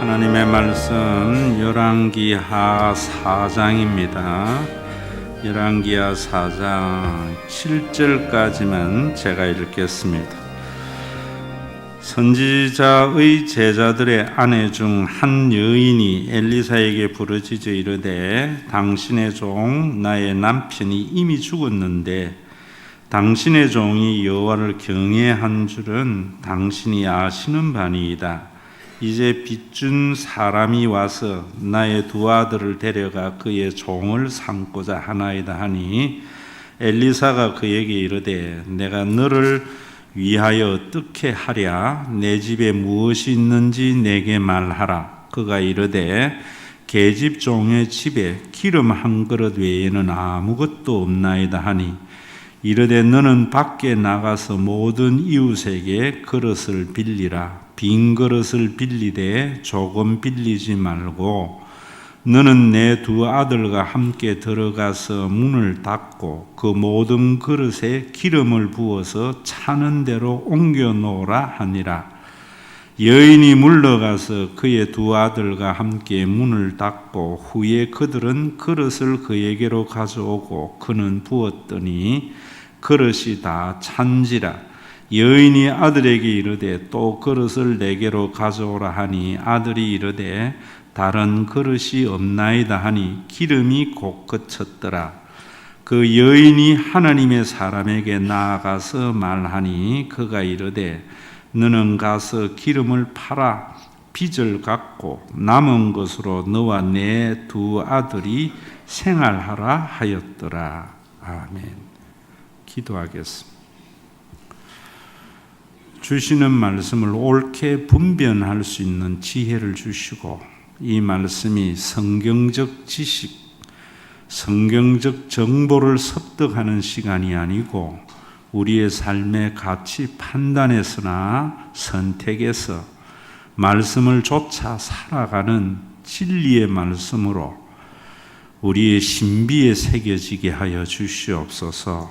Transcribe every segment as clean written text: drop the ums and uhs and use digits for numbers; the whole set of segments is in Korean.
하나님의 말씀 열왕기하 4장입니다. 열왕기하 4장 7절까지만 제가 읽겠습니다. 선지자의 제자들의 아내 중 한 여인이 엘리사에게 부르짖어 이르되 당신의 종 나의 남편이 이미 죽었는데 당신의 종이 여호와를 경외한 줄은 당신이 아시는 바니이다. 이제 빚준 사람이 와서 나의 두 아들을 데려가 그의 종을 삼고자 하나이다 하니 엘리사가 그에게 이르되 내가 너를 위하여 어떻게 하랴? 내 집에 무엇이 있는지 내게 말하라. 그가 이르되 계집 종의 집에 기름 한 그릇 외에는 아무것도 없나이다 하니 이르되 너는 밖에 나가서 모든 이웃에게 그릇을 빌리라. 빈 그릇을 빌리되 조금 빌리지 말고 너는 내 두 아들과 함께 들어가서 문을 닫고 그 모든 그릇에 기름을 부어서 차는 대로 옮겨 놓으라 하니라. 여인이 물러가서 그의 두 아들과 함께 문을 닫고 후에 그들은 그릇을 그에게로 가져오고 그는 부었더니 그릇이 다 찬지라. 여인이 아들에게 이르되 또 그릇을 내게로 가져오라 하니 아들이 이르되 다른 그릇이 없나이다 하니 기름이 곧 그쳤더라. 그 여인이 하나님의 사람에게 나아가서 말하니 그가 이르되 너는 가서 기름을 팔아 빚을 갚고 남은 것으로 너와 내 두 아들이 생활하라 하였더라. 아멘. 기도하겠습니다. 주시는 말씀을 옳게 분별할 수 있는 지혜를 주시고 이 말씀이 성경적 지식, 성경적 정보를 습득하는 시간이 아니고 우리의 삶의 가치 판단에서나 선택에서 말씀을 쫓아 살아가는 진리의 말씀으로 우리의 신비에 새겨지게 하여 주시옵소서.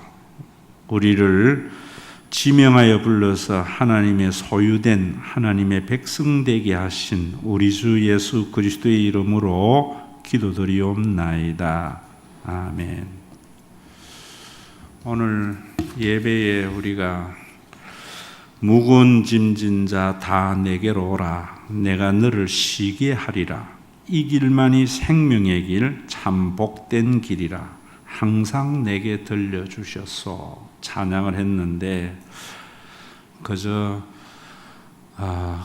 우리를 지명하여 불러서 하나님의 소유된 하나님의 백성 되게 하신 우리 주 예수 그리스도의 이름으로 기도드리옵나이다. 아멘. 오늘 예배에 우리가 무거운 짐진 자 다 내게로 오라. 내가 너를 쉬게 하리라. 이 길만이 생명의 길, 참 복된 길이라. 항상 내게 들려주셨소. 찬양을 했는데 그저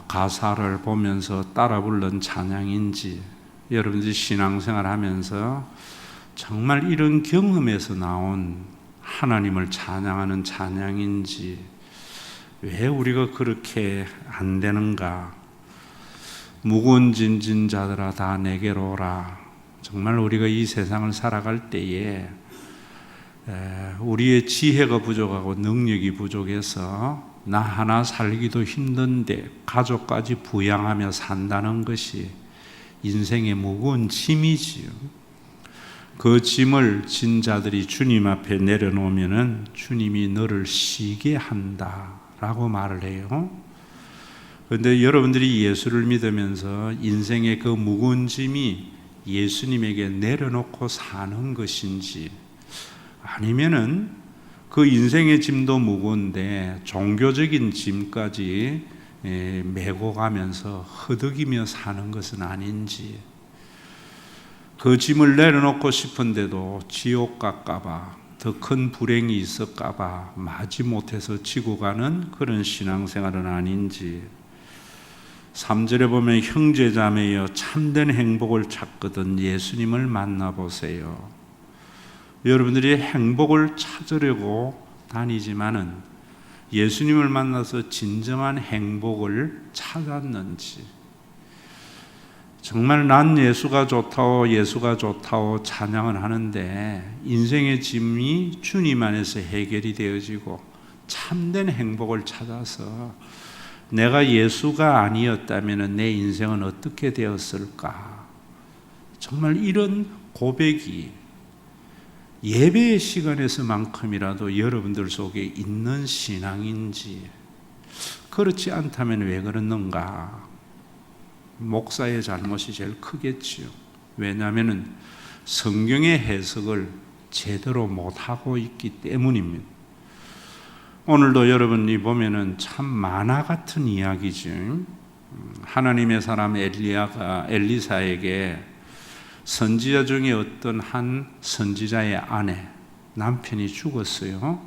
가사를 보면서 따라 부른 찬양인지 여러분들이 신앙생활 하면서 정말 이런 경험에서 나온 하나님을 찬양하는 찬양인지 왜 우리가 그렇게 안 되는가? 무거운 짐진 자들아 다 내게로 오라. 정말 우리가 이 세상을 살아갈 때에 우리의 지혜가 부족하고 능력이 부족해서 나 하나 살기도 힘든데 가족까지 부양하며 산다는 것이 인생의 무거운 짐이지요. 그 짐을 진 자들이 주님 앞에 내려놓으면은 주님이 너를 쉬게 한다라고 말을 해요. 그런데 여러분들이 예수를 믿으면서 인생의 그 무거운 짐이 예수님에게 내려놓고 사는 것인지 아니면은 그 인생의 짐도 무거운데 종교적인 짐까지 메고 가면서 허덕이며 사는 것은 아닌지 그 짐을 내려놓고 싶은데도 지옥 갈까봐 더 큰 불행이 있을까봐 마지못해서 지고 가는 그런 신앙생활은 아닌지 3절에 보면 형제자매여 참된 행복을 찾거든 예수님을 만나보세요. 여러분들이 행복을 찾으려고 다니지만은 예수님을 만나서 진정한 행복을 찾았는지 정말 난 예수가 좋다오 예수가 좋다오 찬양을 하는데 인생의 짐이 주님 안에서 해결이 되어지고 참된 행복을 찾아서 내가 예수가 아니었다면 내 인생은 어떻게 되었을까? 정말 이런 고백이 예배의 시간에서만큼이라도 여러분들 속에 있는 신앙인지 그렇지 않다면 왜 그러는가? 목사의 잘못이 제일 크겠지요. 왜냐하면 성경의 해석을 제대로 못하고 있기 때문입니다. 오늘도 여러분이 보면은 참 만화 같은 이야기지. 하나님의 사람 엘리사에게 선지자 중에 어떤 한 선지자의 아내, 남편이 죽었어요.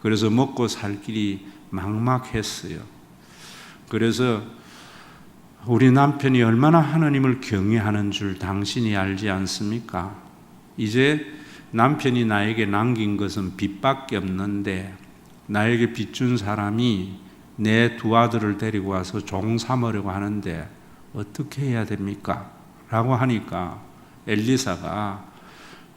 그래서 먹고 살 길이 막막했어요. 그래서 우리 남편이 얼마나 하나님을 경외하는 줄 당신이 알지 않습니까? 이제 남편이 나에게 남긴 것은 빚밖에 없는데 나에게 빚 준 사람이 내 두 아들을 데리고 와서 종 삼으려고 하는데 어떻게 해야 됩니까? 라고 하니까 엘리사가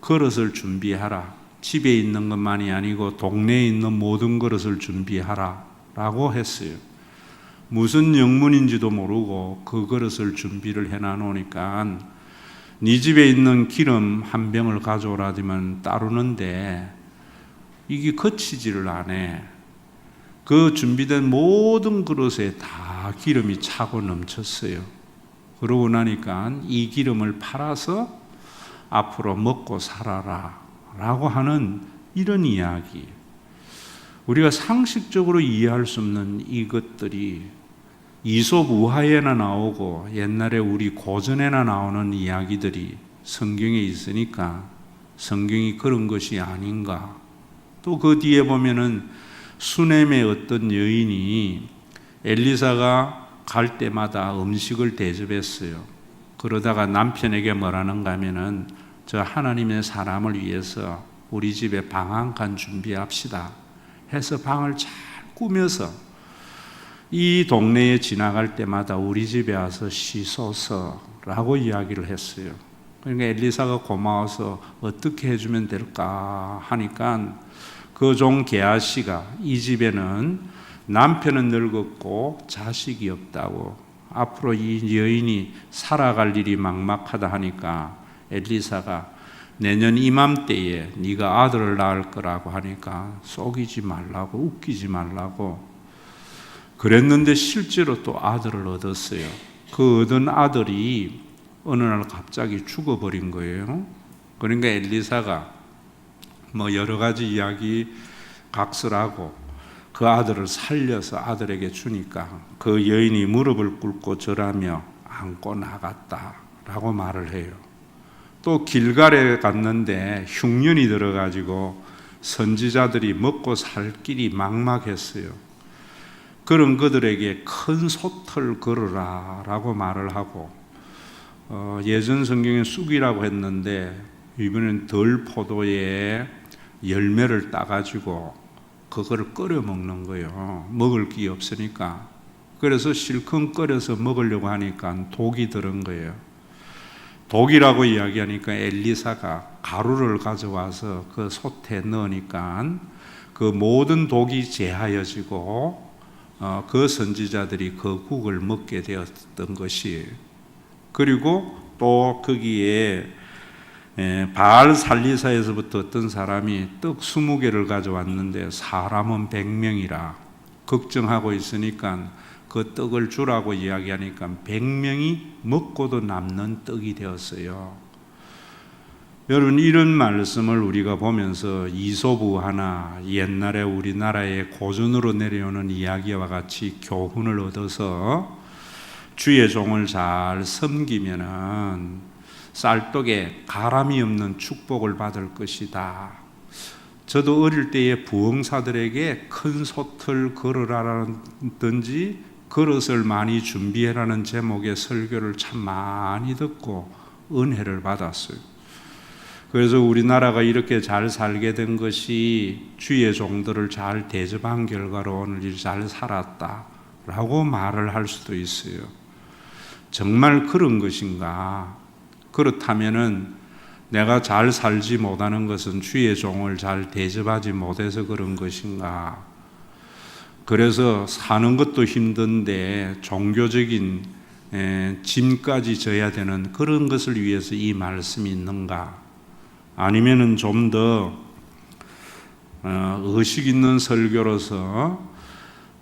그릇을 준비하라. 집에 있는 것만이 아니고 동네에 있는 모든 그릇을 준비하라 라고 했어요. 무슨 영문인지도 모르고 그 그릇을 준비를 해놔놓으니까 네 집에 있는 기름 한 병을 가져오라지만 따르는데 이게 거치지를 않아. 그 준비된 모든 그릇에 다 기름이 차고 넘쳤어요. 그러고 나니까 이 기름을 팔아서 앞으로 먹고 살아라 라고 하는 이런 이야기. 우리가 상식적으로 이해할 수 없는 이것들이 이솝 우화에나 나오고 옛날에 우리 고전에나 나오는 이야기들이 성경에 있으니까 성경이 그런 것이 아닌가. 또 그 뒤에 보면은 수넴의 어떤 여인이 엘리사가 갈 때마다 음식을 대접했어요. 그러다가 남편에게 뭐라는가 하면은 저 하나님의 사람을 위해서 우리 집에 방 한 칸 준비합시다 해서 방을 잘 꾸며서 이 동네에 지나갈 때마다 우리 집에 와서 쉬소서라고 이야기를 했어요. 그러니까 엘리사가 고마워서 어떻게 해주면 될까 하니까 그 종 게하시가 이 집에는 남편은 늙었고 자식이 없다고 앞으로 이 여인이 살아갈 일이 막막하다 하니까 엘리사가 내년 이맘때에 네가 아들을 낳을 거라고 하니까 속이지 말라고 웃기지 말라고 그랬는데 실제로 또 아들을 얻었어요. 그 얻은 아들이 어느 날 갑자기 죽어버린 거예요. 그러니까 엘리사가 뭐 여러 가지 이야기 각설하고 그 아들을 살려서 아들에게 주니까 그 여인이 무릎을 꿇고 절하며 안고 나갔다라고 말을 해요. 또 길갈에 갔는데 흉년이 들어가지고 선지자들이 먹고 살 길이 막막했어요. 그런 그들에게 큰 솥을 걸으라 라고 말을 하고 예전 성경에 쑥이라고 했는데 이번엔 덜 포도에 열매를 따가지고 그거를 끓여 먹는 거예요. 먹을 게 없으니까. 그래서 실컷 끓여서 먹으려고 하니까 독이 들은 거예요. 독이라고 이야기하니까 엘리사가 가루를 가져와서 그 솥에 넣으니까 그 모든 독이 제하여지고 그 선지자들이 그 국을 먹게 되었던 것이에요. 그리고 또 거기에 바알 살리사에서부터 어떤 사람이 떡 20개를 가져왔는데 사람은 100명이라 걱정하고 있으니까 그 떡을 주라고 이야기하니까 100명이 먹고도 남는 떡이 되었어요. 여러분 이런 말씀을 우리가 보면서 이솝우화나 옛날에 우리나라의 고전으로 내려오는 이야기와 같이 교훈을 얻어서 주의 종을 잘 섬기면은 쌀떡에 가람이 없는 축복을 받을 것이다. 저도 어릴 때에 부흥사들에게 큰 솥을 걸으라든지 그릇을 많이 준비해라는 제목의 설교를 참 많이 듣고 은혜를 받았어요. 그래서 우리나라가 이렇게 잘 살게 된 것이 주의 종들을 잘 대접한 결과로 오늘 잘 살았다라고 말을 할 수도 있어요. 정말 그런 것인가? 그렇다면은 내가 잘 살지 못하는 것은 주의 종을 잘 대접하지 못해서 그런 것인가? 그래서 사는 것도 힘든데 종교적인 짐까지 져야 되는 그런 것을 위해서 이 말씀이 있는가? 아니면은 좀 더 의식 있는 설교로서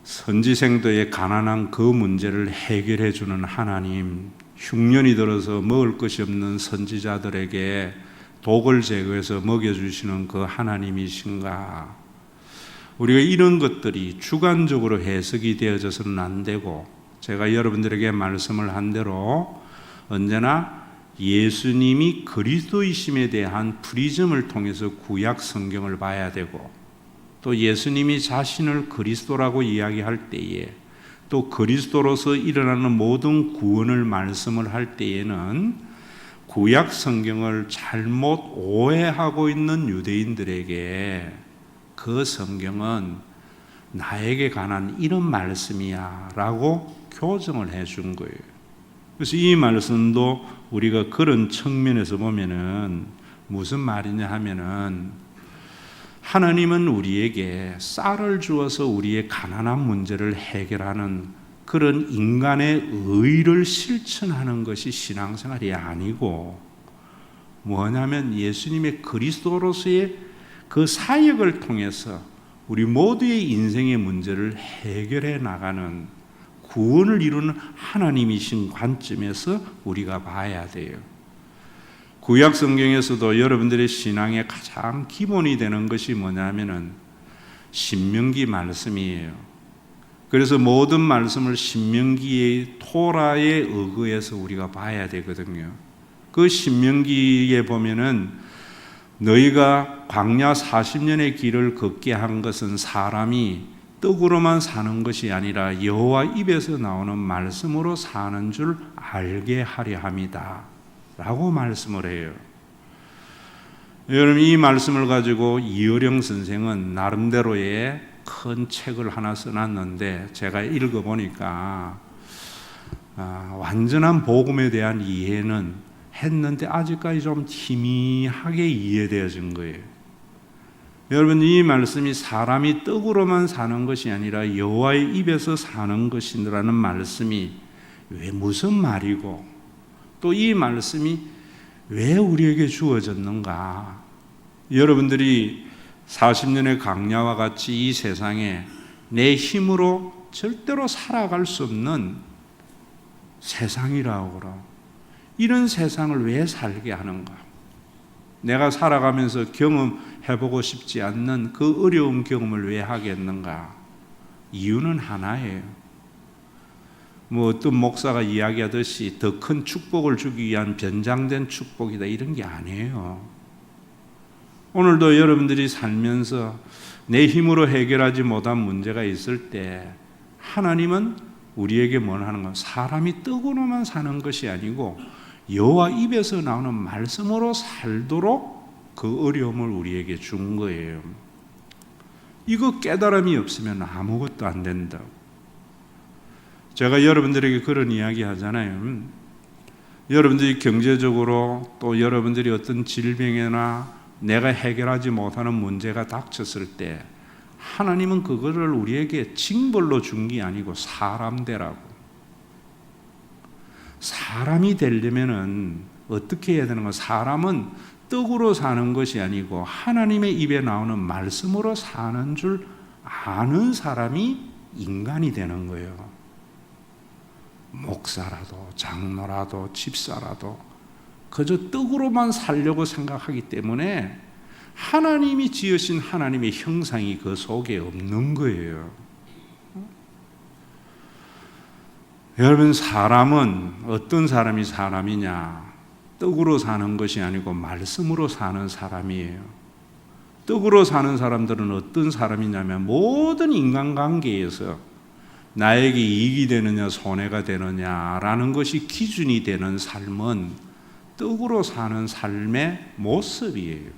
선지생도의 가난한 그 문제를 해결해 주는 하나님, 흉년이 들어서 먹을 것이 없는 선지자들에게 독을 제거해서 먹여주시는 그 하나님이신가? 우리가 이런 것들이 주관적으로 해석이 되어져서는 안 되고, 제가 여러분들에게 말씀을 한 대로 언제나 예수님이 그리스도이심에 대한 프리즘을 통해서 구약 성경을 봐야 되고, 또 예수님이 자신을 그리스도라고 이야기할 때에, 또 그리스도로서 일어나는 모든 구원을 말씀을 할 때에는 구약 성경을 잘못 오해하고 있는 유대인들에게 그 성경은 나에게 관한 이런 말씀이야 라고 교정을 해준 거예요. 그래서 이 말씀도 우리가 그런 측면에서 보면은 무슨 말이냐 하면은, 하나님은 우리에게 쌀을 주어서 우리의 가난한 문제를 해결하는 그런 인간의 의를 실천하는 것이 신앙생활이 아니고, 뭐냐면 예수님의 그리스도로서의 그 사역을 통해서 우리 모두의 인생의 문제를 해결해 나가는, 구원을 이루는 하나님이신 관점에서 우리가 봐야 돼요. 구약 성경에서도 여러분들의 신앙의 가장 기본이 되는 것이 뭐냐면은 신명기 말씀이에요. 그래서 모든 말씀을 신명기의 토라에 의거해서 우리가 봐야 되거든요. 그 신명기에 보면은 너희가 광야 40년의 길을 걷게 한 것은 사람이 떡으로만 사는 것이 아니라 여호와 입에서 나오는 말씀으로 사는 줄 알게 하려 함이다 라고 말씀을 해요. 여러분, 이 말씀을 가지고 이어령 선생은 나름대로의 큰 책을 하나 써놨는데, 제가 읽어보니까 완전한 복음에 대한 이해는 했는데 아직까지 좀 희미하게 이해되어진 거예요. 여러분, 이 말씀이 사람이 떡으로만 사는 것이 아니라 여호와의 입에서 사는 것이라는 말씀이 왜 무슨 말이고, 또 이 말씀이 왜 우리에게 주어졌는가? 여러분들이 40년의 광야와 같이 이 세상에 내 힘으로 절대로 살아갈 수 없는 세상이라고 그러. 이런 세상을 왜 살게 하는가? 내가 살아가면서 경험해보고 싶지 않는 그 어려운 경험을 왜 하겠는가? 이유는 하나예요. 어떤 목사가 이야기하듯이 더 큰 축복을 주기 위한 변장된 축복이다, 이런 게 아니에요. 오늘도 여러분들이 살면서 내 힘으로 해결하지 못한 문제가 있을 때 하나님은 우리에게 뭘 하는 건, 사람이 떡으로만 사는 것이 아니고 여호와 입에서 나오는 말씀으로 살도록 그 어려움을 우리에게 준 거예요. 이거 깨달음이 없으면 아무것도 안 된다고. 제가 여러분들에게 그런 이야기 하잖아요. 여러분들이 경제적으로, 또 여러분들이 어떤 질병이나 내가 해결하지 못하는 문제가 닥쳤을 때 하나님은 그거를 우리에게 징벌로 준 게 아니고 사람 되라고. 사람이 되려면은 어떻게 해야 되는 가? 사람은 떡으로 사는 것이 아니고 하나님의 입에 나오는 말씀으로 사는 줄 아는 사람이 인간이 되는 거예요. 목사라도 장로라도 집사라도 그저 떡으로만 살려고 생각하기 때문에 하나님이 지으신 하나님의 형상이 그 속에 없는 거예요. 여러분, 사람은 어떤 사람이 사람이냐? 떡으로 사는 것이 아니고 말씀으로 사는 사람이에요. 떡으로 사는 사람들은 어떤 사람이냐면 모든 인간관계에서 나에게 이익이 되느냐 손해가 되느냐라는 것이 기준이 되는 삶은 떡으로 사는 삶의 모습이에요.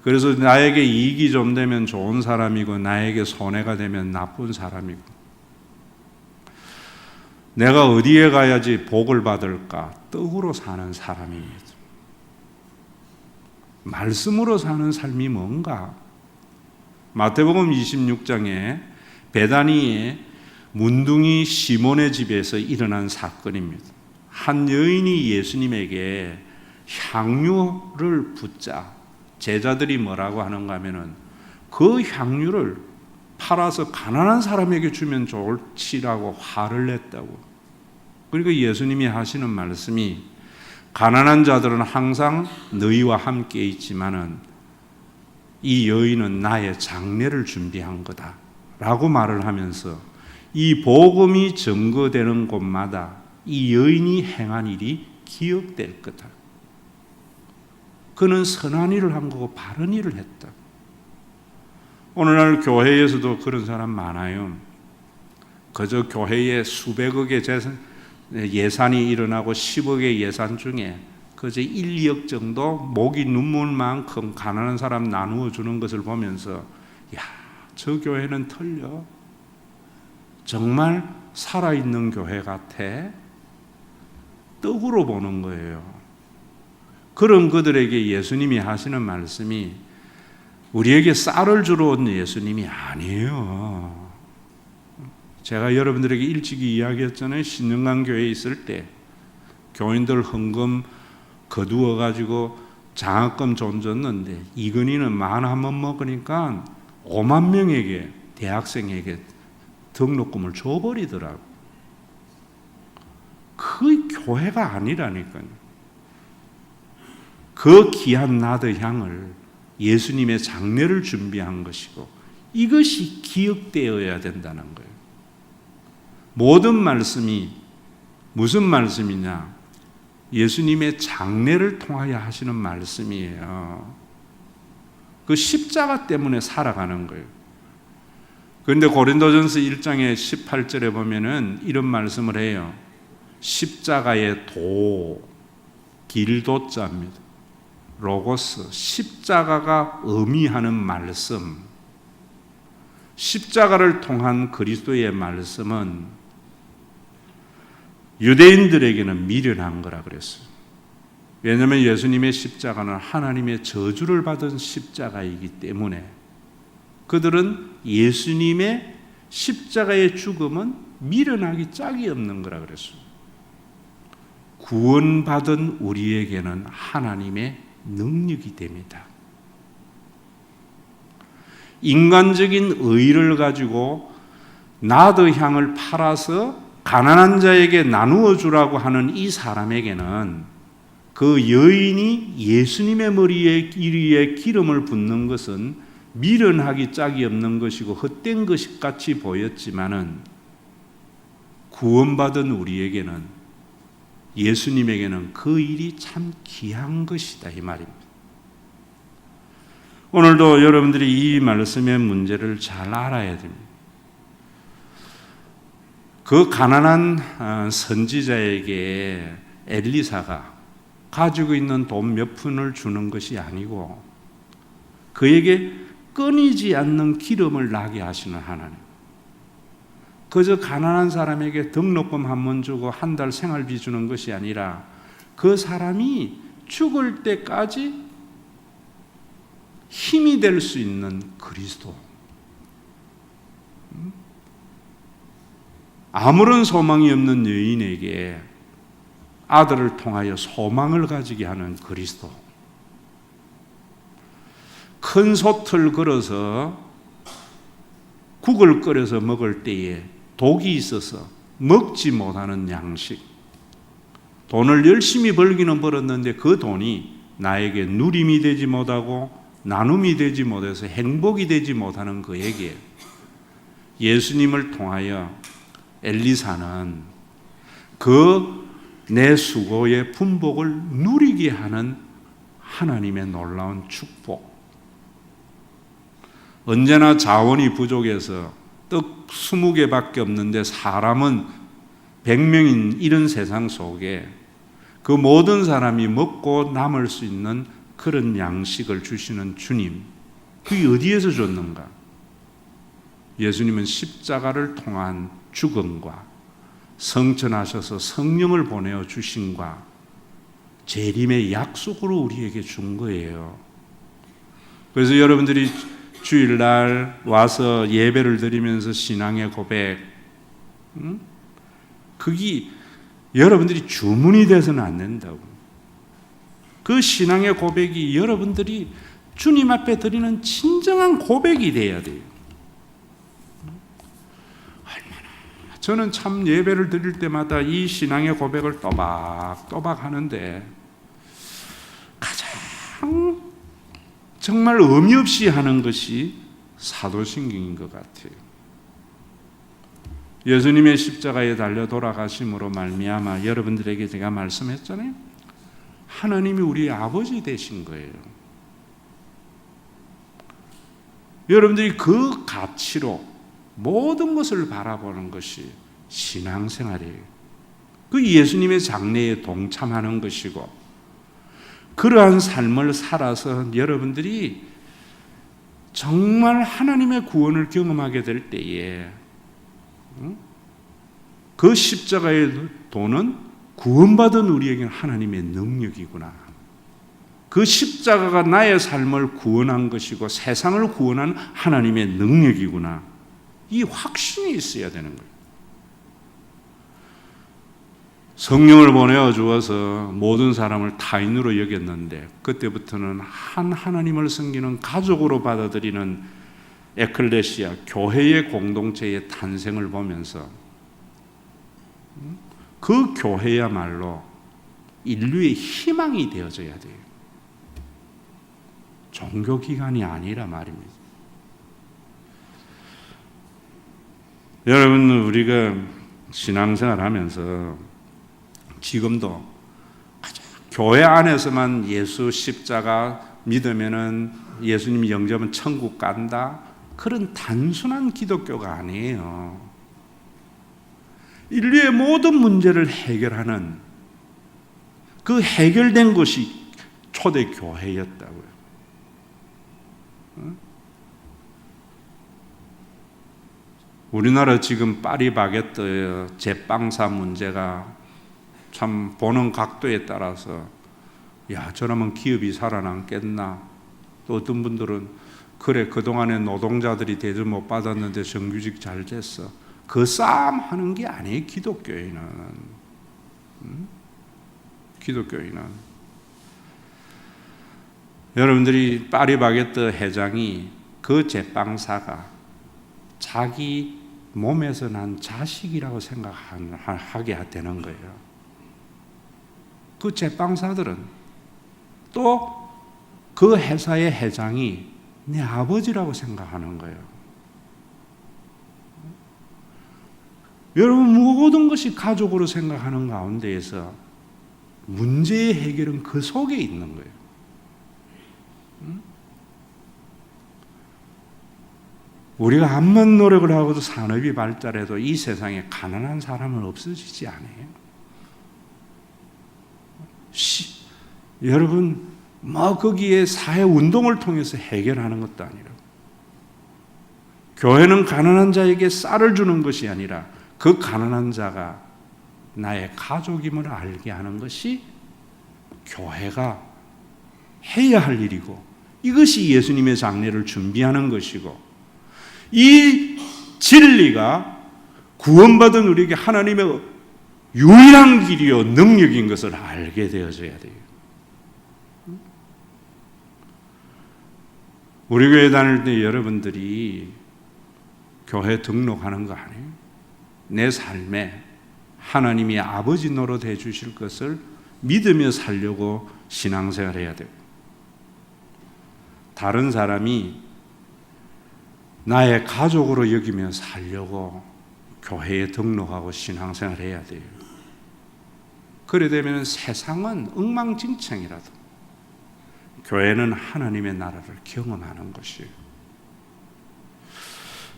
그래서 나에게 이익이 좀 되면 좋은 사람이고 나에게 손해가 되면 나쁜 사람이고, 내가 어디에 가야지 복을 받을까? 떡으로 사는 사람입니다. 말씀으로 사는 삶이 뭔가? 마태복음 26장에 베다니의 문둥이 시몬의 집에서 일어난 사건입니다. 한 여인이 예수님에게 향유를 붓자 제자들이 뭐라고 하는가 하면은 그 향유를 팔아서 가난한 사람에게 주면 좋지라고 화를 냈다고. 그리고 예수님이 하시는 말씀이 가난한 자들은 항상 너희와 함께 있지만은 이 여인은 나의 장례를 준비한 거다 라고 말을 하면서 이 복음이 증거되는 곳마다 이 여인이 행한 일이 기억될 거다. 그는 선한 일을 한 거고 바른 일을 했다. 오늘날 교회에서도 그런 사람 많아요. 그저 교회에 수백억의 예산이 일어나고 10억의 예산 중에 그저 1, 2억 정도 목이 눈물만큼 가난한 사람 나누어 주는 것을 보면서 야, 저 교회는 틀려. 정말 살아있는 교회 같아. 떡으로 보는 거예요. 그런 그들에게 예수님이 하시는 말씀이 우리에게 쌀을 주러 온 예수님이 아니에요. 제가 여러분들에게 일찍이 이야기했잖아요. 신영강 교회에 있을 때 교인들 헌금 거두어 가지고 장학금 좀 줬는데 이건희는 만 한 번 먹으니까 5만 명에게 대학생에게 등록금을 줘버리더라고. 그 교회가 아니라니까요. 그 귀한 나드 향을 예수님의 장례를 준비한 것이고 이것이 기억되어야 된다는 거예요. 모든 말씀이 무슨 말씀이냐? 예수님의 장례를 통하여 하시는 말씀이에요. 그 십자가 때문에 살아가는 거예요. 그런데 고린도전서 1장의 18절에 보면은 이런 말씀을 해요. 십자가의 도, 길도자입니다. 로고스, 십자가가 의미하는 말씀. 십자가를 통한 그리스도의 말씀은 유대인들에게는 미련한 거라 그랬어요. 왜냐하면 예수님의 십자가는 하나님의 저주를 받은 십자가이기 때문에 그들은 예수님의 십자가의 죽음은 미련하기 짝이 없는 거라 그랬어요. 구원받은 우리에게는 하나님의 능력이 됩니다. 인간적인 의를 가지고 나드 향을 팔아서 가난한 자에게 나누어 주라고 하는 이 사람에게는 그 여인이 예수님의 머리에 기름을 붓는 것은 미련하기 짝이 없는 것이고 헛된 것 같이 보였지만은 구원받은 우리에게는 예수님에게는 그 일이 참 귀한 것이다 이 말입니다. 오늘도 여러분들이 이 말씀의 문제를 잘 알아야 됩니다. 그 가난한 선지자에게 엘리사가 가지고 있는 돈 몇 푼을 주는 것이 아니고 그에게 끊이지 않는 기름을 나게 하시는 하나님. 그저 가난한 사람에게 등록금 한 번 주고 한 달 생활비 주는 것이 아니라 그 사람이 죽을 때까지 힘이 될 수 있는 그리스도. 아무런 소망이 없는 여인에게 아들을 통하여 소망을 가지게 하는 그리스도. 큰 솥을 걸어서 국을 끓여서 먹을 때에 독이 있어서 먹지 못하는 양식. 돈을 열심히 벌기는 벌었는데 그 돈이 나에게 누림이 되지 못하고 나눔이 되지 못해서 행복이 되지 못하는 그에게 예수님을 통하여 엘리사는 그 내 수고의 분복을 누리게 하는 하나님의 놀라운 축복. 언제나 자원이 부족해서 떡 20개밖에 없는데 사람은 100명인 이런 세상 속에 그 모든 사람이 먹고 남을 수 있는 그런 양식을 주시는 주님, 그게 어디에서 줬는가? 예수님은 십자가를 통한 죽음과 성천하셔서 성령을 보내어 주심과 재림의 약속으로 우리에게 준 거예요. 그래서 여러분들이 주일날 와서 예배를 드리면서 신앙의 고백, 그게 여러분들이 주문이 돼서는 안 된다고. 그 신앙의 고백이 여러분들이 주님 앞에 드리는 진정한 고백이 돼야 돼요. 저는 참 예배를 드릴 때마다 이 신앙의 고백을 또박또박 하는데 가장 정말 의미 없이 하는 것이 사도신경인 것 같아요. 예수님의 십자가에 달려 돌아가심으로 말미암아 여러분들에게 제가 말씀했잖아요. 하나님이 우리 아버지 되신 거예요. 여러분들이 그 가치로 모든 것을 바라보는 것이 신앙생활이에요. 그 예수님의 장래에 동참하는 것이고, 그러한 삶을 살아서 여러분들이 정말 하나님의 구원을 경험하게 될 때에 그 십자가의 도는 구원받은 우리에게는 하나님의 능력이구나. 그 십자가가 나의 삶을 구원한 것이고 세상을 구원한 하나님의 능력이구나. 이 확신이 있어야 되는 거예요. 성령을 보내어 주어서 모든 사람을 타인으로 여겼는데 그때부터는 한 하나님을 섬기는 가족으로 받아들이는 에클레시아, 교회의 공동체의 탄생을 보면서 그 교회야말로 인류의 희망이 되어져야 돼요. 종교기관이 아니라 말입니다. 여러분, 우리가 신앙생활 하면서 지금도 교회 안에서만 예수 십자가 믿으면은 예수님 영접은 천국 간다, 그런 단순한 기독교가 아니에요. 인류의 모든 문제를 해결하는 그 해결된 것이 초대 교회였다고요. 우리나라 지금 파리바게뜨 제빵사 문제가 참 보는 각도에 따라서 저러면 기업이 살아남겠나, 또 어떤 분들은 그래 그동안에 노동자들이 대접 못 받았는데 정규직 잘 됐어, 그 싸움 하는 게 아니에요. 기독교인은 여러분들이 파리바게뜨 회장이 그 제빵사가 자기 몸에서 난 자식이라고 생각하게 되는 거예요. 그 제빵사들은 또 그 회사의 회장이 내 아버지라고 생각하는 거예요. 여러분, 모든 것이 가족으로 생각하는 가운데에서 문제의 해결은 그 속에 있는 거예요. 우리가 암만 노력을 하고도 산업이 발달해도 이 세상에 가난한 사람은 없어지지 않아요. 여러분, 거기에 사회운동을 통해서 해결하는 것도 아니라, 교회는 가난한 자에게 쌀을 주는 것이 아니라 그 가난한 자가 나의 가족임을 알게 하는 것이 교회가 해야 할 일이고, 이것이 예수님의 장례를 준비하는 것이고, 이 진리가 구원받은 우리에게 하나님의 유일한 길이요 능력인 것을 알게 되어져야 돼요. 우리 교회 다닐 때 여러분들이 교회 등록하는 거 아니에요? 내 삶에 하나님이 아버지 노릇해 주실 것을 믿으며 살려고 신앙생활 해야 돼요. 다른 사람이 나의 가족으로 여기며 살려고 교회에 등록하고 신앙생활 해야 돼요. 그래 되면 세상은 엉망진창이라도 교회는 하나님의 나라를 경험하는 것이에요.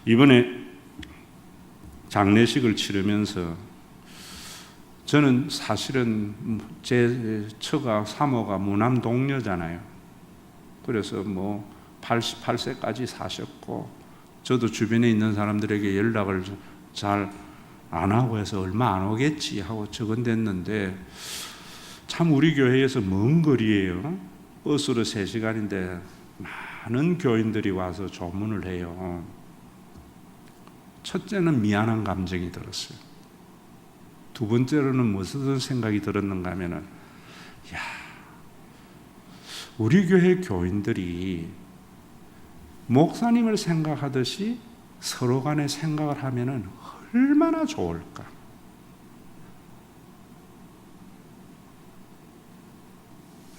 이번에 장례식을 치르면서 저는 사실은 제 처가 사모가 무남 동녀잖아요. 그래서 88세까지 사셨고, 저도 주변에 있는 사람들에게 연락을 잘 안 하고 해서 얼마 안 오겠지 하고 적은댔는데, 참 우리 교회에서 먼 거리예요. 버스로 3시간인데 많은 교인들이 와서 조문을 해요. 첫째는 미안한 감정이 들었어요. 두 번째로는 무슨 생각이 들었는가 하면은, 우리 교회 교인들이 목사님을 생각하듯이 서로 간에 생각을 하면은 얼마나 좋을까?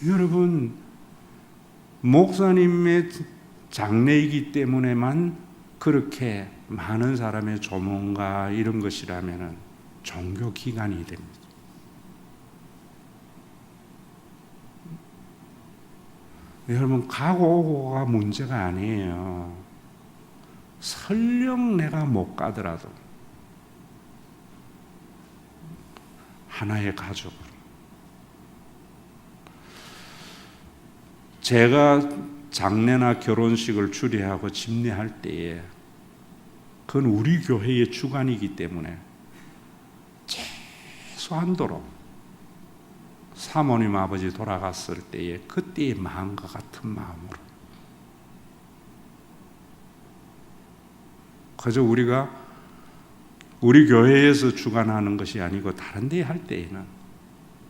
여러분, 목사님의 장래이기 때문에만 그렇게 많은 사람의 조문과 이런 것이라면 종교 기관이 됩니다. 여러분, 가고 오고가 문제가 아니에요. 설령 내가 못 가더라도 하나의 가족으로. 제가 장례나 결혼식을 주례하고 집례할 때에 그건 우리 교회의 주관이기 때문에 최소한도로 사모님 아버지 돌아갔을 때에 그때의 마음과 같은 마음으로, 그저 우리가 우리 교회에서 주관하는 것이 아니고 다른 데 할 때에는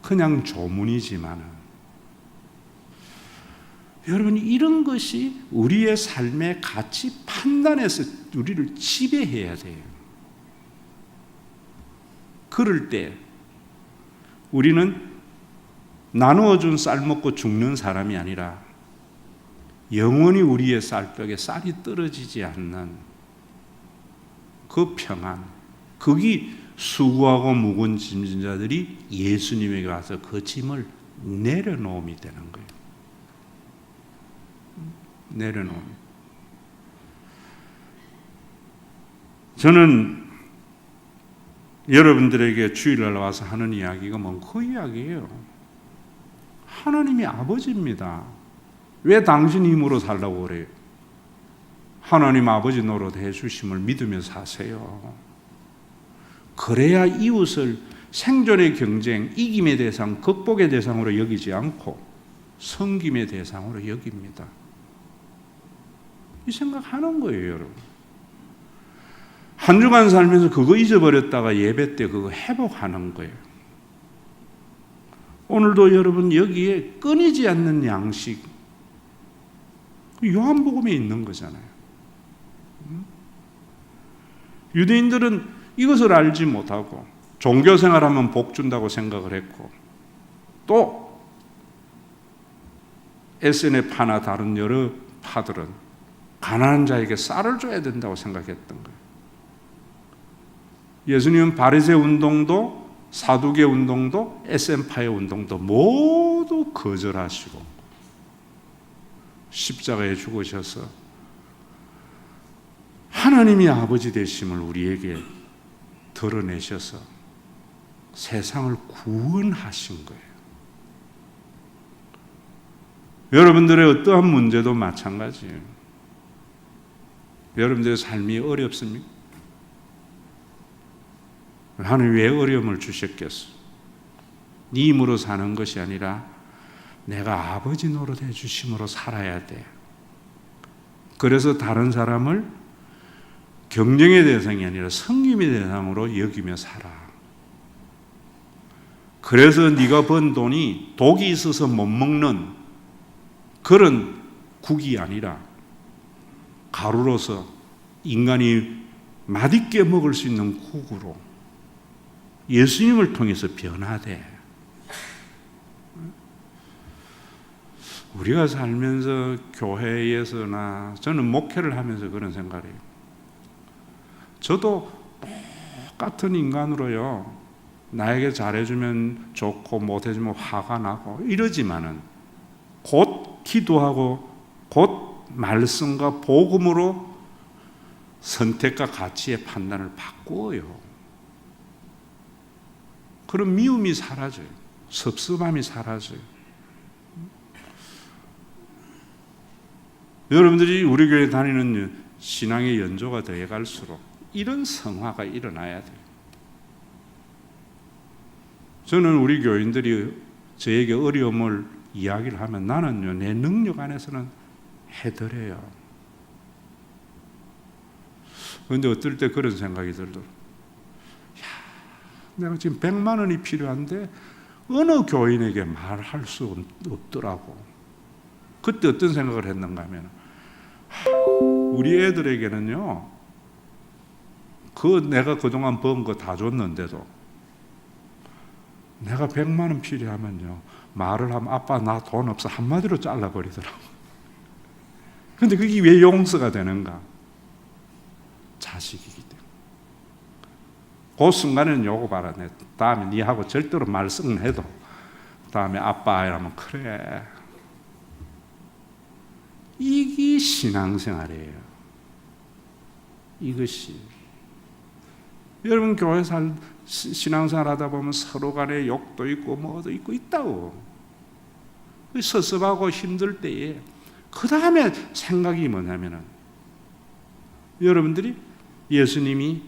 그냥 조문이지만은, 여러분, 이런 것이 우리의 삶의 가치 판단에서 우리를 지배해야 돼요. 그럴 때 우리는 나누어준 쌀 먹고 죽는 사람이 아니라 영원히 우리의 쌀벽에 쌀이 떨어지지 않는 그 평안, 거기 수고하고 무거운 짐진 자들이 예수님에게 와서 그 짐을 내려놓음이 되는 거예요. 내려놓음. 저는 여러분들에게 주일날 와서 하는 이야기가 그 이야기예요. 하나님이 아버지입니다. 왜 당신 힘으로 살라고 그래요? 하나님 아버지 노릇 해주심을 믿으며 사세요. 그래야 이웃을 생존의 경쟁, 이김의 대상, 극복의 대상으로 여기지 않고 섬김의 대상으로 여깁니다. 이 생각하는 거예요, 여러분. 한 주간 살면서 그거 잊어버렸다가 예배 때 그거 회복하는 거예요. 오늘도 여러분 여기에 끊이지 않는 양식, 요한복음에 있는 거잖아요. 유대인들은 이것을 알지 못하고 종교생활하면 복 준다고 생각을 했고, 또 SNF파나 다른 여러 파들은 가난한 자에게 쌀을 줘야 된다고 생각했던 거예요. 예수님은 바리새 운동도 사두개 운동도 SNF파의 운동도 모두 거절하시고 십자가에 죽으셔서 하나님이 아버지 되심을 우리에게 드러내셔서 세상을 구원하신 거예요. 여러분들의 어떠한 문제도 마찬가지예요. 여러분들의 삶이 어렵습니까? 하나님 왜 어려움을 주셨겠어? 네 힘으로 사는 것이 아니라 내가 아버지 노릇해 주심으로 살아야 돼. 그래서 다른 사람을 경쟁의 대상이 아니라 섬김의 대상으로 여기며 살아. 그래서 네가 번 돈이 독이 있어서 못 먹는 그런 국이 아니라 가루로서 인간이 맛있게 먹을 수 있는 국으로 예수님을 통해서 변화돼. 우리가 살면서 교회에서나, 저는 목회를 하면서 그런 생각을 해요. 저도 똑같은 인간으로요, 나에게 잘해주면 좋고 못해주면 화가 나고 이러지만은 곧 기도하고 곧 말씀과 복음으로 선택과 가치의 판단을 바꾸어요. 그런 미움이 사라져요. 섭섭함이 사라져요. 여러분들이 우리 교회 다니는 신앙의 연조가 되어갈수록 이런 성화가 일어나야 돼요. 저는 우리 교인들이 저에게 어려움을 이야기를 하면 나는요, 내 능력 안에서는 해드려요. 그런데 어떨 때 그런 생각이 들더라고요. 내가 지금 100만 원이 필요한데 어느 교인에게 말할 수 없더라고. 그때 어떤 생각을 했는가 하면, 우리 애들에게는요, 내가 그동안 번 거 다 줬는데도 내가 100만 원 필요하면요 말을 하면 아빠 나 돈 없어 한마디로 잘라버리더라고. 근데 그게 왜 용서가 되는가? 자식이기 때문에. 그 순간에는 요거 봐라. 내 다음에 니하고 절대로 말씀 해도 다음에 아빠 이러면 그래. 이게 신앙생활이에요. 이것이. 여러분 교회 신앙생활 하다 보면 서로 간에 욕도 있고 뭐도 있고 있다고. 섭섭하고 힘들 때에 그 다음에 생각이 뭐냐면은 여러분들이 예수님이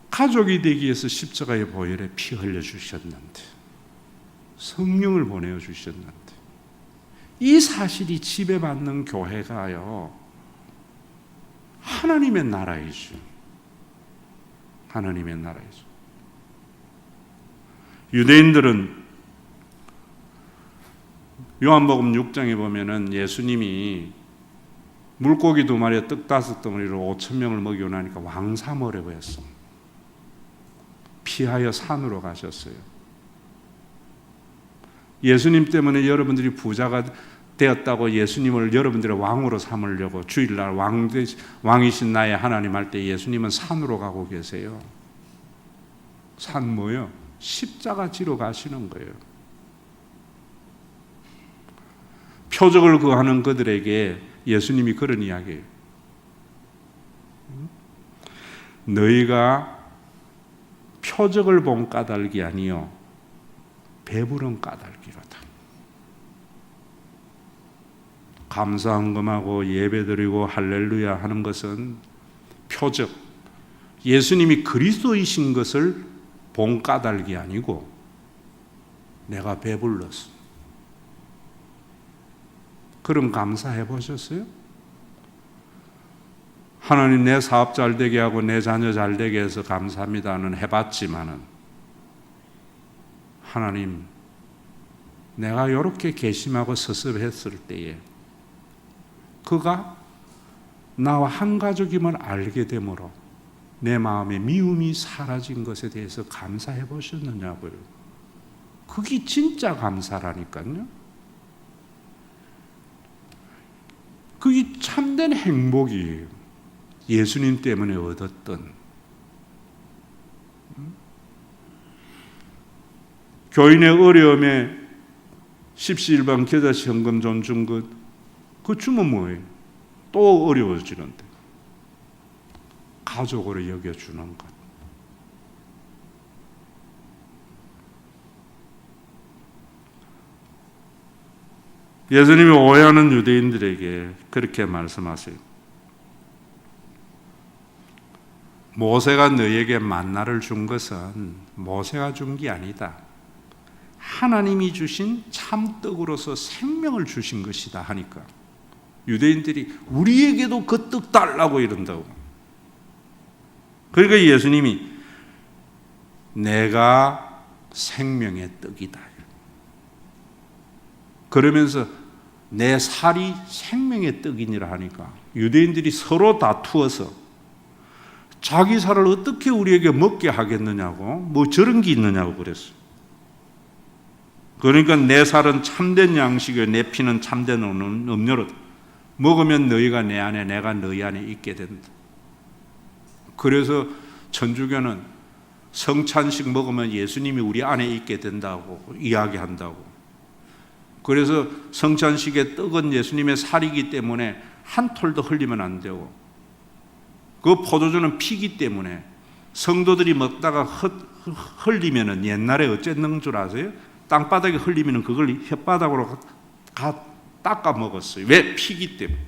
가족이 되기 위해서 십자가의 보혈에 피 흘려 주셨는데 성령을 보내어 주셨는데 이 사실이 지배받는 교회가요 하나님의 나라이죠. 하나님의 나라이죠. 유대인들은 요한복음 6장에 보면은 예수님이 물고기 2마리에 떡 5덩어리로 5,000명을 먹이고 나니까 왕사모라고 했어. 피하여 산으로 가셨어요. 예수님 때문에 여러분들이 부자가 되었다고 예수님을 여러분들의 왕으로 삼으려고 주일날 왕이신 나의 하나님 할 때 예수님은 산으로 가고 계세요. 산 뭐요? 십자가 지러 가시는 거예요. 표적을 구하는 그들에게 예수님이 그런 이야기예요. 너희가 표적을 본 까닭이 아니요 배부른 까닭이로다. 감사헌금하고 예배드리고 할렐루야 하는 것은 표적, 예수님이 그리스도이신 것을 본 까닭이 아니고 내가 배불렀어. 그럼 감사해 보셨어요? 하나님 내 사업 잘 되게 하고 내 자녀 잘 되게 해서 감사합니다는 해봤지만은 하나님 내가 이렇게 괘씸하고 섭섭했을 때에 그가 나와 한 가족임을 알게 되므로 내 마음에 미움이 사라진 것에 대해서 감사해 보셨느냐고요. 그게 진짜 감사라니까요. 그게 참된 행복이에요. 예수님 때문에 얻었던. 교인의 어려움에 십시일반 겨자씨 헌금 좀 준 것, 그거 주면 뭐예요? 또 어려워지는데. 가족으로 여겨주는 것. 예수님이 오해하는 유대인들에게 그렇게 말씀하세요. 모세가 너에게 만나를 준 것은 모세가 준 게 아니다. 하나님이 주신 참떡으로서 생명을 주신 것이다 하니까 유대인들이 우리에게도 그 떡 달라고 이런다고. 그러니까 예수님이 내가 생명의 떡이다. 그러면서 내 살이 생명의 떡이니라 하니까 유대인들이 서로 다투어서 자기 살을 어떻게 우리에게 먹게 하겠느냐고 뭐 저런 게 있느냐고 그랬어요. 그러니까 내 살은 참된 양식이요 내 피는 참된 음료로다. 먹으면 너희가 내 안에 내가 너희 안에 있게 된다. 그래서 천주교는 성찬식 먹으면 예수님이 우리 안에 있게 된다고 이야기한다고. 그래서 성찬식의 떡은 예수님의 살이기 때문에 한 톨도 흘리면 안 되고 그 포도주는 피기 때문에 성도들이 먹다가 흘리면은 옛날에 어쨌는 줄 아세요? 땅바닥에 흘리면은 그걸 혓바닥으로 닦아 먹었어요. 왜? 피기 때문에.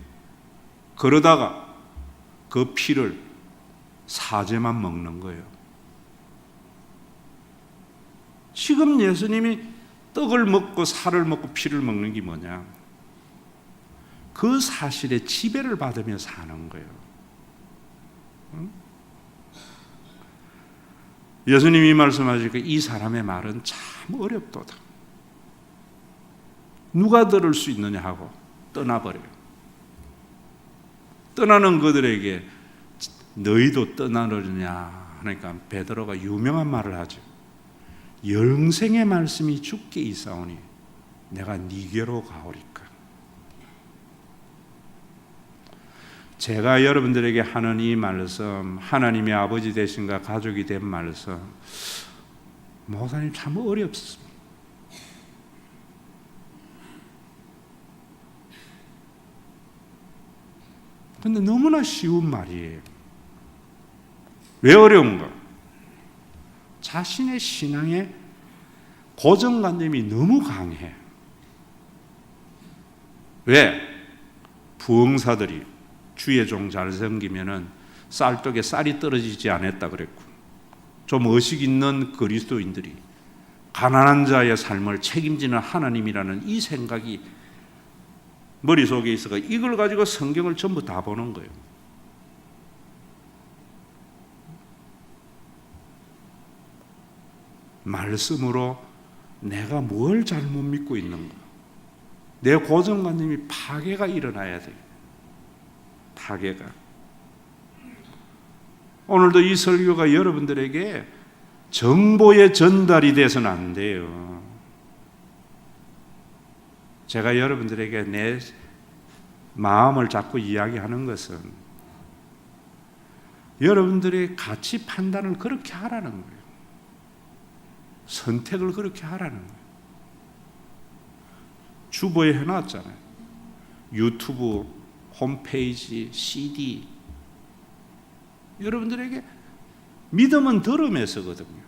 그러다가 그 피를 사제만 먹는 거예요. 지금 예수님이 떡을 먹고 살을 먹고 피를 먹는 게 뭐냐? 그 사실에 지배를 받으며 사는 거예요. 예수님이 말씀하시니까 이 사람의 말은 참 어렵도다. 누가 들을 수 있느냐 하고 떠나버려요. 떠나는 그들에게 너희도 떠나느냐 하니까 베드로가 유명한 말을 하죠. 영생의 말씀이 주께 있사오니 내가 네게로 가오리까. 제가 여러분들에게 하는 이 말씀, 하나님의 아버지 되신가 가족이 된 말씀, 목사님 참 어렵습니다. 근데 너무나 쉬운 말이에요. 왜 어려운가? 자신의 신앙의 고정관념이 너무 강해. 왜? 부흥사들이 주의 종 잘 섬기면은 쌀떡에 쌀이 떨어지지 않았다 그랬고, 좀 의식 있는 그리스도인들이 가난한 자의 삶을 책임지는 하나님이라는 이 생각이 머릿속에 있어서 이걸 가지고 성경을 전부 다 보는 거예요. 말씀으로 내가 뭘 잘못 믿고 있는가? 내 고정관념이 파괴가 일어나야 돼요. 파괴가. 오늘도 이 설교가 여러분들에게 정보의 전달이 돼서는 안 돼요. 제가 여러분들에게 내 마음을 자꾸 이야기하는 것은 여러분들의 가치 판단을 그렇게 하라는 거예요. 선택을 그렇게 하라는 거예요. 주보에 해놨잖아요. 유튜브, 홈페이지, CD. 여러분들에게 믿음은 들음에서거든요.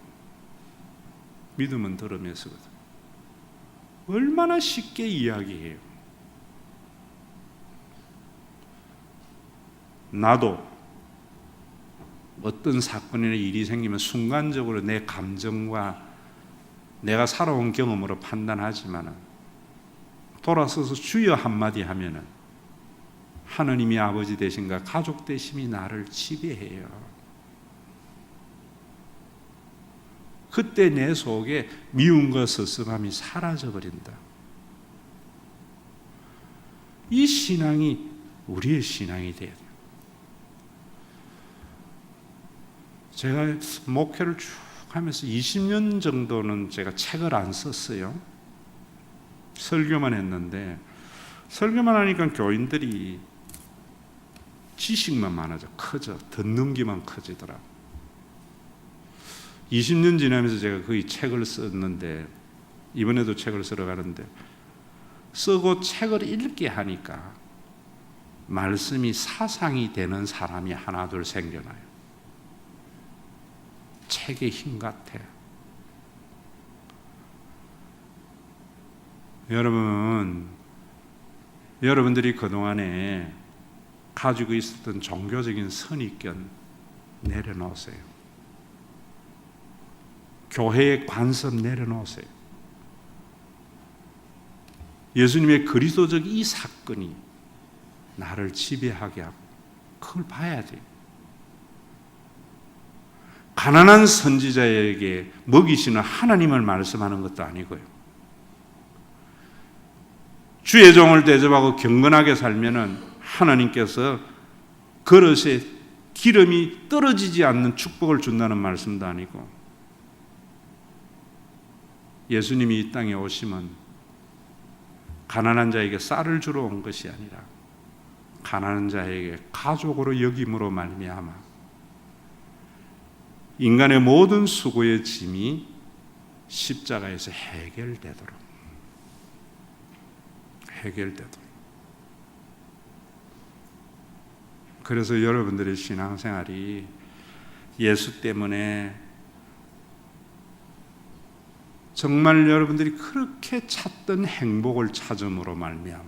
믿음은 들음에서거든요. 얼마나 쉽게 이야기해요. 나도 어떤 사건이나 일이 생기면 순간적으로 내 감정과 내가 살아온 경험으로 판단하지만 돌아서서 주여 한마디 하면은 하느님이 아버지 되신가 가족 되심이 나를 지배해요. 그때 내 속에 미움과 섭섭함이 사라져버린다. 이 신앙이 우리의 신앙이 돼야 돼요. 제가 목회를 쭉 하면서 20년 정도는 제가 책을 안 썼어요. 설교만 했는데 설교만 하니까 교인들이 지식만 많아져 커져 듣는 기만 커지더라. 20년 지나면서 제가 거의 책을 썼는데 이번에도 책을 쓰러 가는데 쓰고 책을 읽게 하니까 말씀이 사상이 되는 사람이 하나 둘 생겨나요. 책의 힘 같아. 여러분들이 그동안에 가지고 있었던 종교적인 선입견 내려놓으세요. 교회의 관습 내려놓으세요. 예수님의 그리스도적 이 사건이 나를 지배하게 하고 그걸 봐야 돼요. 가난한 선지자에게 먹이시는 하나님을 말씀하는 것도 아니고요. 주의 종을 대접하고 경건하게 살면은 하나님께서 그릇에 기름이 떨어지지 않는 축복을 준다는 말씀도 아니고, 예수님이 이 땅에 오시면 가난한 자에게 쌀을 주러 온 것이 아니라 가난한 자에게 가족으로 여김으로 말미암아 인간의 모든 수고의 짐이 십자가에서 해결되도록. 그래서 여러분들의 신앙생활이 예수 때문에 정말 여러분들이 그렇게 찾던 행복을 찾음으로 말미암아.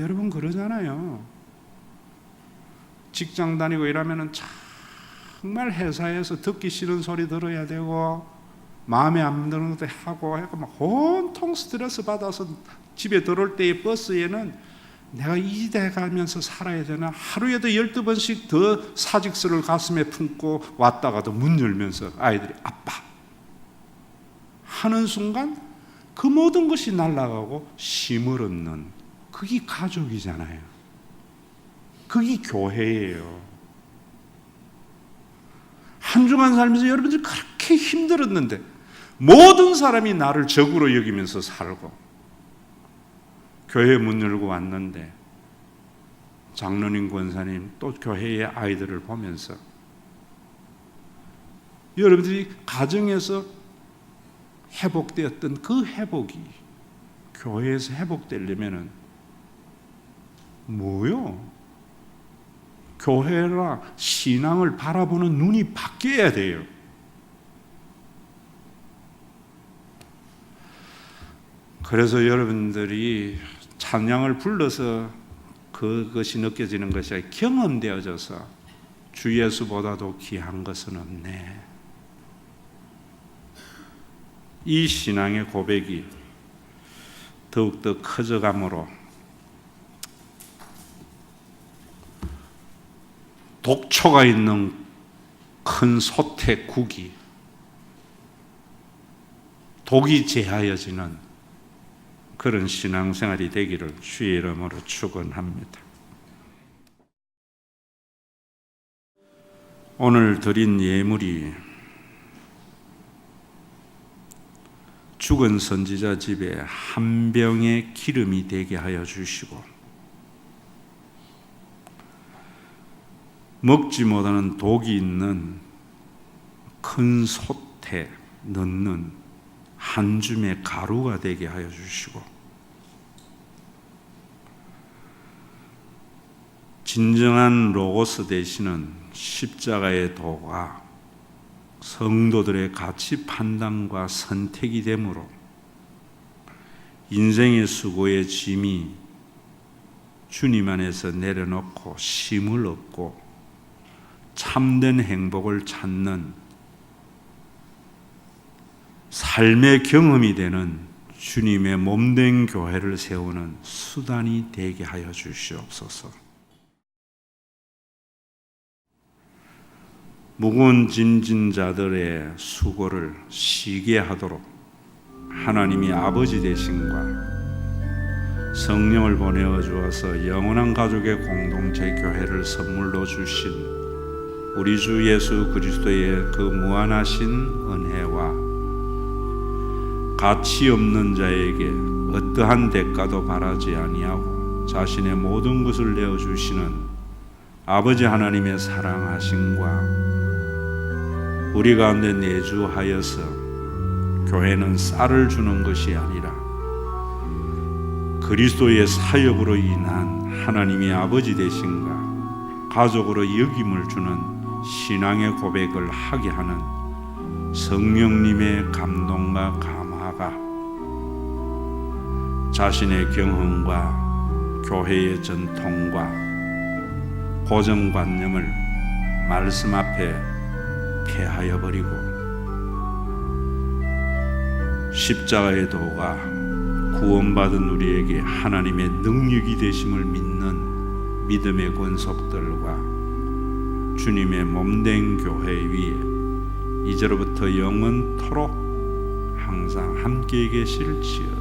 여러분 그러잖아요. 직장 다니고 일하면은 정말 회사에서 듣기 싫은 소리 들어야 되고 마음에 안 드는 것도 하고 해서 막 온통 스트레스 받아서 집에 들어올 때의 버스에는 내가 이 대 가면서 살아야 되나? 하루에도 12번씩 더 사직서를 가슴에 품고 왔다가도 문 열면서 아이들이 아빠 하는 순간 그 모든 것이 날아가고 쉼을 얻는 그게 가족이잖아요. 그게 교회예요. 한 주간 살면서 여러분들 그렇게 힘들었는데 모든 사람이 나를 적으로 여기면서 살고 교회 문 열고 왔는데 장로님, 권사님 또 교회의 아이들을 보면서 여러분들이 가정에서 회복되었던 그 회복이 교회에서 회복되려면은 뭐요? 교회라 신앙을 바라보는 눈이 바뀌어야 돼요. 그래서 여러분들이 찬양을 불러서 그것이 느껴지는 것이 아니라 경험되어져서 주 예수보다도 귀한 것은 없네. 이 신앙의 고백이 더욱더 커져감으로 독초가 있는 큰 소태국이 독이 제하여지는 그런 신앙생활이 되기를 주의 이름으로 축원합니다. 오늘 드린 예물이 죽은 선지자 집에 한 병의 기름이 되게 하여 주시고 먹지 못하는 독이 있는 큰 솥에 넣는 한 줌의 가루가 되게 하여 주시고 진정한 로고스 되시는 십자가의 도가 성도들의 가치 판단과 선택이 되므로 인생의 수고의 짐이 주님 안에서 내려놓고 쉼을 얻고 참된 행복을 찾는 삶의 경험이 되는 주님의 몸된 교회를 세우는 수단이 되게 하여 주시옵소서. 무거운 짐진 자들의 수고를 쉬게 하도록 하나님이 아버지 되심과 성령을 보내어 주어서 영원한 가족의 공동체 교회를 선물로 주신 우리 주 예수 그리스도의 그 무한하신 은혜와 가치 없는 자에게 어떠한 대가도 바라지 아니하고 자신의 모든 것을 내어주시는 아버지 하나님의 사랑하심과 우리 가운데 내주하여서 교회는 쌀을 주는 것이 아니라 그리스도의 사역으로 인한 하나님의 아버지 되심과 가족으로 여김을 주는 신앙의 고백을 하게 하는 성령님의 감동과 감화가 자신의 경험과 교회의 전통과 고정관념을 말씀 앞에 폐하여 버리고 십자가의 도가 구원받은 우리에게 하나님의 능력이 되심을 믿는 믿음의 권속들과 주님의 몸된 교회 위에 이제로부터 영원토록 항상 함께 계실지어다.